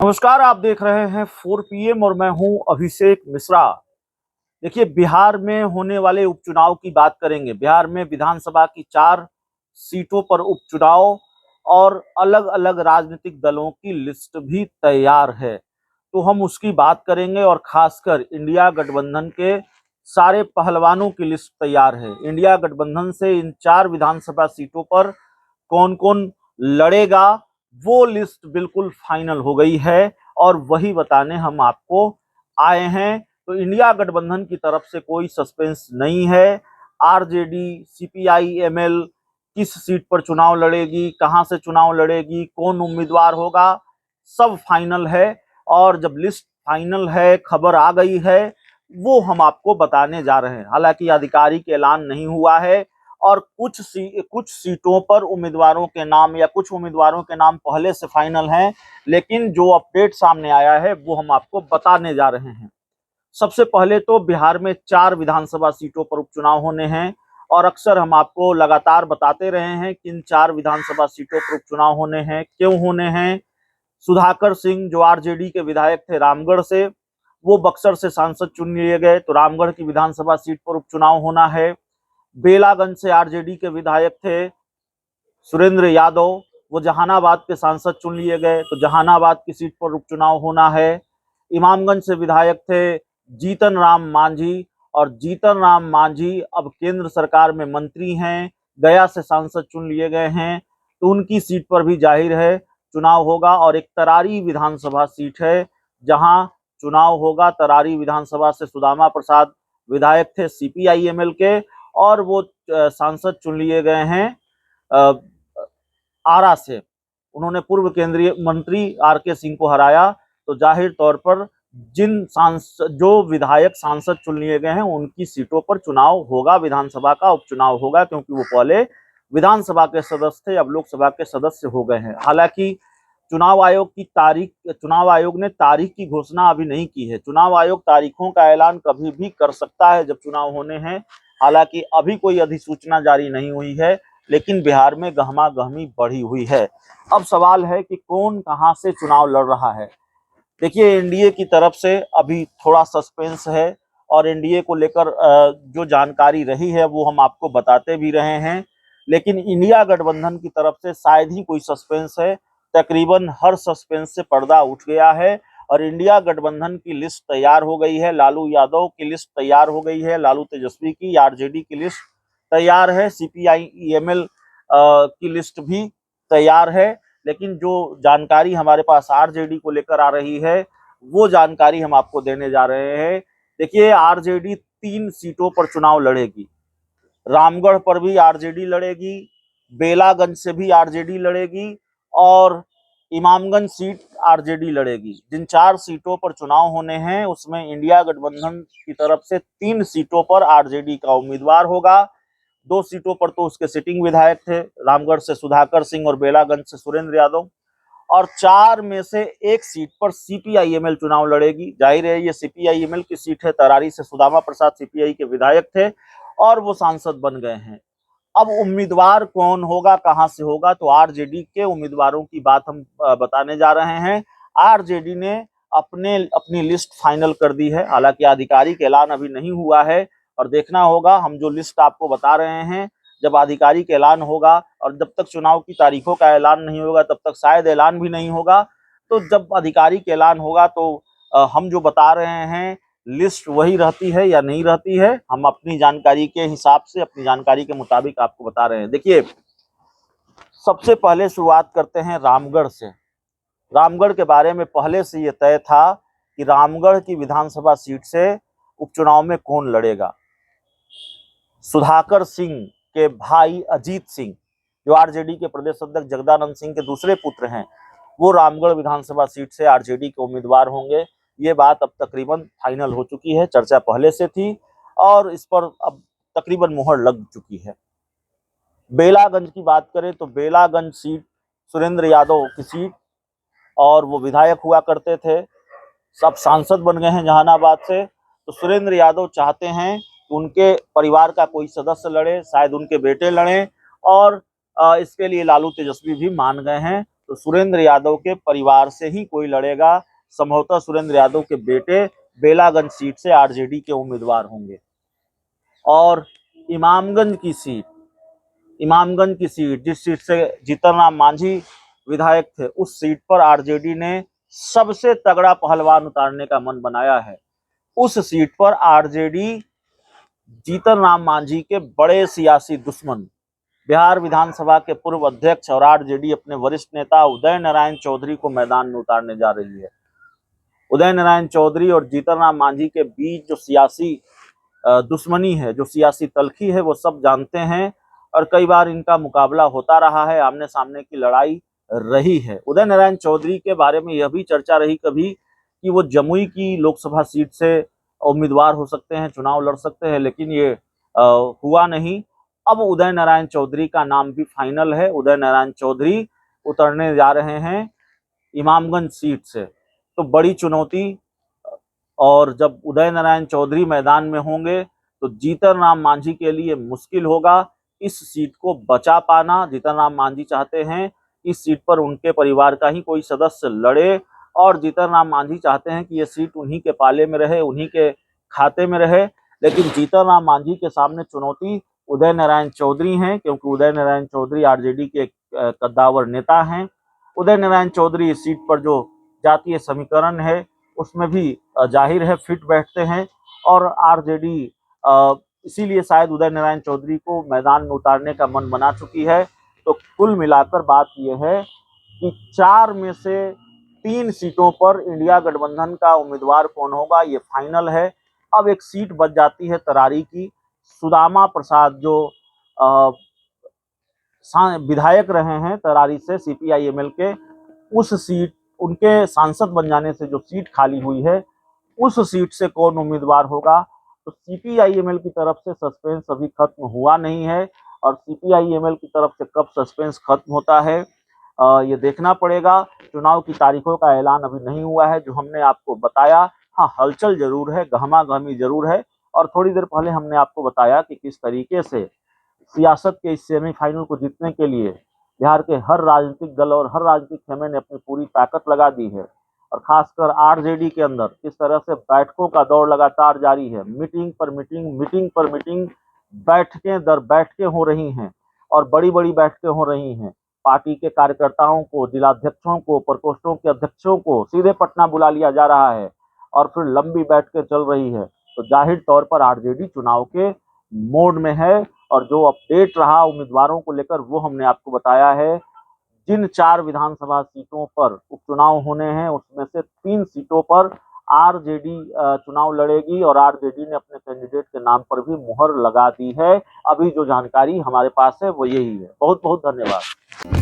नमस्कार, आप देख रहे हैं 4 PM और मैं हूं अभिषेक मिश्रा। देखिए, बिहार में होने वाले उपचुनाव की बात करेंगे। बिहार में विधानसभा की 4 सीटों पर उपचुनाव और अलग-अलग राजनीतिक दलों की लिस्ट भी तैयार है। तो हम उसकी बात करेंगे और खासकर इंडिया गठबंधन के सारे पहलवानों की लिस्ट तैयार है। इंडिया गठबंधन से इन 4 विधानसभा सीटों पर कौन-कौन लड़ेगा, वो लिस्ट बिल्कुल फाइनल हो गई है और वही बताने हम आपको आए हैं। तो इंडिया गठबंधन की तरफ से कोई सस्पेंस नहीं है। आरजेडी, सीपीआई, एमएल किस सीट पर चुनाव लड़ेगी, कहां से चुनाव लड़ेगी, कौन उम्मीदवार होगा, सब फाइनल है। और जब लिस्ट फाइनल है, खबर आ गई है, वो हम आपको बताने जा रहे हैं। हालांकि आधिकारिक ऐलान नहीं हुआ है और कुछ सीटों पर उम्मीदवारों के नाम या कुछ उम्मीदवारों के नाम पहले से फाइनल हैं, लेकिन जो अपडेट सामने आया है वो हम आपको बताने जा रहे हैं। सबसे पहले तो बिहार में 4 विधानसभा सीटों पर उपचुनाव होने हैं और अक्सर हम आपको लगातार बताते रहे हैं कि इन 4 विधानसभा सीटों पर उपचुनाव होने हैं, क्यों होने हैं। सुधाकर सिंह जो आरजेडी के विधायक थे रामगढ़ से, वो बक्सर से सांसद चुन लिए गए, तो रामगढ़ की विधानसभा सीट पर उपचुनाव होना है। बेलागंज से आरजेडी के विधायक थे सुरेंद्र यादव, वो जहानाबाद के सांसद चुन लिए गए, तो जहानाबाद की सीट पर उपचुनाव होना है। इमामगंज से विधायक थे जीतन राम मांझी और जीतन राम मांझी अब केंद्र सरकार में मंत्री हैं, गया से सांसद चुन लिए गए हैं, तो उनकी सीट पर भी जाहिर है चुनाव होगा। और एक तरारी विधानसभा सीट है जहां चुनाव होगा। तरारी विधानसभा से सुदामा प्रसाद विधायक थे सीपीआई-एमएल के और वो सांसद चुन लिए गए हैं आरा से। उन्होंने पूर्व केंद्रीय मंत्री आर.के. सिंह को हराया, तो जाहिर तौर पर जो विधायक सांसद चुन लिए गए हैं उनकी सीटों पर चुनाव होगा, विधानसभा का उपचुनाव होगा, क्योंकि वो पहले विधानसभा के सदस्य थे, अब लोकसभा के सदस्य हो गए हैं। हालांकि चुनाव आयोग ने तारीख की घोषणा अभी नहीं की है। चुनाव आयोग तारीखों का ऐलान कभी भी कर सकता है जब चुनाव होने हैं। हालांकि अभी कोई अधिसूचना जारी नहीं हुई है, लेकिन बिहार में गहमा-गहमी बढ़ी हुई है। अब सवाल है कि कौन कहां से चुनाव लड़ रहा है। देखिए, एनडीए की तरफ से अभी थोड़ा सस्पेंस है और एनडीए को लेकर जो जानकारी रही है वो हम आपको बताते भी रहे हैं, लेकिन इंडिया गठबंधन की तरफ से शायद ही कोई सस्पेंस है। तकरीबन हर सस्पेंस से पर्दा उठ गया है और इंडिया गठबंधन की लिस्ट तैयार हो गई है। लालू यादव की लिस्ट तैयार हो गई है, लालू तेजस्वी की, आरजेडी की लिस्ट तैयार है, सीपीआई-एमएल की लिस्ट भी तैयार है। लेकिन जो जानकारी हमारे पास आरजेडी को लेकर आ रही है वो जानकारी हम आपको देने जा रहे हैं। देखिए, आरजेडी 3 सीटों पर चुनाव लड़ेगी। रामगढ़ पर भी आरजेडी लड़ेगी, बेलागंज से भी आरजेडी लड़ेगी और इमामगंज सीट आरजेडी लड़ेगी। जिन 4 सीटों पर चुनाव होने हैं उसमें इंडिया गठबंधन की तरफ से 3 सीटों पर आरजेडी का उम्मीदवार होगा। 2 सीटों पर तो उसके सिटिंग विधायक थे, रामगढ़ से सुधाकर सिंह और बेलागंज से सुरेंद्र यादव, और 4 में से 1 सीट पर सीपीआई-एमएल चुनाव लड़ेगी। जाहिर है ये सीपीआई-एमएल की सीट है। तरारी से सुदामा प्रसाद सीपीआई के विधायक थे और वो सांसद बन गए हैं। अब उम्मीदवार कौन होगा, कहां से होगा, तो आरजेडी के उम्मीदवारों की बात हम बताने जा रहे हैं। आरजेडी ने अपनी लिस्ट फाइनल कर दी है। हालांकि आधिकारिक ऐलान अभी नहीं हुआ है और देखना होगा। हम जो लिस्ट आपको बता रहे हैं, जब आधिकारिक ऐलान होगा और जब तक चुनाव की तारीखों का ऐलान नहीं होगा तब तक शायद ऐलान भी नहीं होगा। तो जब आधिकारिक ऐलान होगा तो हम जो बता रहे हैं लिस्ट वही रहती है या नहीं रहती है, हम अपनी जानकारी के हिसाब से, अपनी जानकारी के मुताबिक आपको बता रहे हैं। देखिए, सबसे पहले शुरुआत करते हैं रामगढ़ से। रामगढ़ के बारे में पहले से ये तय था कि रामगढ़ की विधानसभा सीट से उपचुनाव में कौन लड़ेगा। सुधाकर सिंह के भाई अजीत सिंह, जो आरजेडी के प्रदेश अध्यक्ष जगदानंद सिंह के दूसरे पुत्र हैं, वो रामगढ़ विधानसभा सीट से आरजेडी के उम्मीदवार होंगे। ये बात अब तकरीबन फाइनल हो चुकी है, चर्चा पहले से थी और इस पर अब तकरीबन मुहर लग चुकी है। बेलागंज की बात करें तो बेलागंज सीट सुरेंद्र यादव की सीट, और वो विधायक हुआ करते थे, सब सांसद बन गए हैं जहानाबाद से। तो सुरेंद्र यादव चाहते हैं कि उनके परिवार का कोई सदस्य लड़े, शायद उनके बेटे लड़े, और इसके लिए लालू तेजस्वी भी मान गए हैं। तो सुरेंद्र यादव के परिवार से ही कोई लड़ेगा। संभवतः सुरेंद्र यादव के बेटे बेलागंज सीट से आरजेडी के उम्मीदवार होंगे। और इमामगंज की सीट जिस सीट से जीतनराम मांझी विधायक थे, उस सीट पर आरजेडी ने सबसे तगड़ा पहलवान उतारने का मन बनाया है। उस सीट पर आरजेडी जीतनराम मांझी के बड़े सियासी दुश्मन, बिहार विधानसभा के पूर्व अध्यक्ष और आरजेडी अपने वरिष्ठ नेता उदय नारायण चौधरी को मैदान में उतारने जा रही है। उदय नारायण चौधरी और जीतनराम मांझी के बीच जो सियासी दुश्मनी है, जो सियासी तल्खी है, वो सब जानते हैं और कई बार इनका मुकाबला होता रहा है, आमने सामने की लड़ाई रही है। उदय नारायण चौधरी के बारे में यह भी चर्चा रही कभी कि वो जमुई की लोकसभा सीट से उम्मीदवार हो सकते हैं, चुनाव लड़ सकते हैं, लेकिन ये हुआ नहीं। अब उदय नारायण चौधरी का नाम भी फाइनल है। उदय नारायण चौधरी उतरने जा रहे हैं इमामगंज सीट से। तो बड़ी चुनौती, और जब उदय नारायण चौधरी मैदान में होंगे तो जीतनराम मांझी के लिए मुश्किल होगा इस सीट को बचा पाना। जीतनराम मांझी चाहते हैं इस सीट पर उनके परिवार का ही कोई सदस्य लड़े, और जीतनराम मांझी चाहते हैं कि यह सीट उन्हीं के पाले में रहे, उन्हीं के खाते में रहे। लेकिन जीतनराम मांझी के सामने चुनौती उदय नारायण चौधरी हैं, क्योंकि उदय नारायण चौधरी आरजेडी के कद्दावर नेता हैं। उदय नारायण चौधरी इस सीट पर जो जातीय समीकरण है उसमें भी जाहिर है फिट बैठते हैं, और आरजेडी इसीलिए शायद उदय नारायण चौधरी को मैदान में उतारने का मन बना चुकी है। तो कुल मिलाकर बात यह है कि 4 में से 3 सीटों पर इंडिया गठबंधन का उम्मीदवार कौन होगा ये फाइनल है। अब एक सीट बच जाती है तरारी की। सुदामा प्रसाद जो विधायक रहे हैं तरारी से सीपीआईएमएल के, उस सीट, उनके सांसद बन जाने से जो सीट खाली हुई है उस सीट से कौन उम्मीदवार होगा। तो सीपीआईएमएल की तरफ से सस्पेंस अभी खत्म हुआ नहीं है, और सीपीआईएमएल की तरफ से कब सस्पेंस खत्म होता है ये देखना पड़ेगा। चुनाव की तारीखों का ऐलान अभी नहीं हुआ है। जो हमने आपको बताया, हाँ हलचल जरूर है, गहमा गहमी जरूर है। और थोड़ी देर पहले हमने आपको बताया कि किस तरीके से सियासत के इस सेमीफाइनल को जीतने के लिए बिहार के हर राजनीतिक दल और हर राजनीतिक खेमे ने अपनी पूरी ताकत लगा दी है। और खासकर आरजेडी के अंदर किस तरह से बैठकों का दौर लगातार जारी है, मीटिंग पर मीटिंग, मीटिंग पर मीटिंग, बैठकें दर बैठकें हो रही हैं, और बड़ी बड़ी बैठकें हो रही हैं। पार्टी के कार्यकर्ताओं को, जिलाध्यक्षों को, प्रकोष्ठों के अध्यक्षों को सीधे पटना बुला लिया जा रहा है, और फिर लंबी बैठकें चल रही है। तो जाहिर तौर पर आरजेडी चुनाव के मोड में है, और जो अपडेट रहा उम्मीदवारों को लेकर वो हमने आपको बताया है। जिन 4 विधानसभा सीटों पर उपचुनाव होने हैं उसमें से 3 सीटों पर आरजेडी चुनाव लड़ेगी, और आरजेडी ने अपने कैंडिडेट के नाम पर भी मुहर लगा दी है। अभी जो जानकारी हमारे पास है वो यही है। बहुत बहुत धन्यवाद।